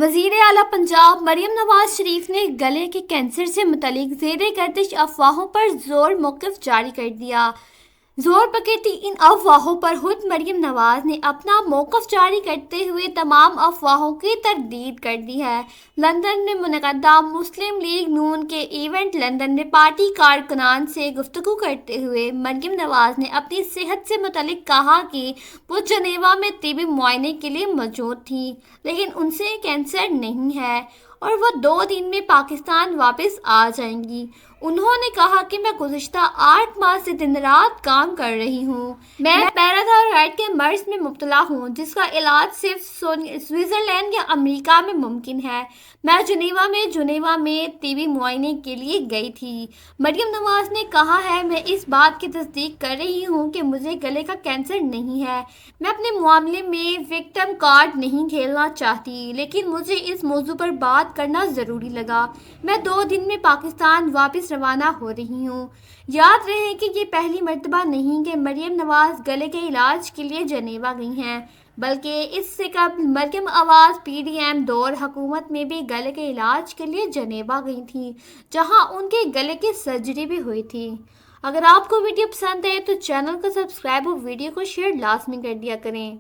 वज़ीर आला पंजाब मरियम नवाज शरीफ ने गले के कैंसर से मुतल्लिक ज़ेर गर्दिश अफवाहों पर ज़ोर मौक़िफ़ जारी कर दिया। जोर पकड़ती इन अफवाहों पर खुद मरियम नवाज ने अपना मौक़िफ़ जारी करते हुए तमाम अफवाहों की तरदीद कर दी है। लंदन में मुनक़दा मुस्लिम लीग नून के इवेंट लंदन में पार्टी कारकुनान से गुफ्तगू करते हुए मरियम नवाज ने अपनी सेहत से मुतल्लिक कहा कि वो जनेवा में तिबी मुआयने के लिए मौजूद थी, लेकिन उनसे कैंसर नहीं है और वो 2 दिन में पाकिस्तान वापस आ जाएंगी। उन्होंने कहा कि मैं गुज़िश्ता 8 माह से दिन रात काम कर रही हूँ। मैं पैराथायरॉइड के मर्ज में मुब्तला हूँ, जिसका इलाज सिर्फ स्विट्ज़रलैंड या अमेरिका में मुमकिन है। मैं जुनेवा में तिबी मुआयने के लिए गई थी। मरियम नवाज ने कहा है, मैं इस बात की तस्दीक कर रही हूँ कि मुझे गले का कैंसर नहीं है। मैं अपने मामले में विक्टिम कार्ड नहीं खेलना चाहती, लेकिन मुझे इस मौजू पर बात करना ज़रूरी लगा। मैं 2 दिन में पाकिस्तान वापस रवाना हो रही हूँ। याद रहे कि ये पहली मर्तबा नहीं कि मरियम नवाज गले के इलाज के लिए जनेवा गई हैं, बल्कि इससे कबल मरियम नवाज PDM दौर हुकूमत में भी गले के इलाज के लिए जनेवा गई थी, जहां उनके गले की सर्जरी भी हुई थी। अगर आपको वीडियो पसंद आए तो चैनल को सब्सक्राइब और वीडियो को शेयर लाजमी कर दिया करें।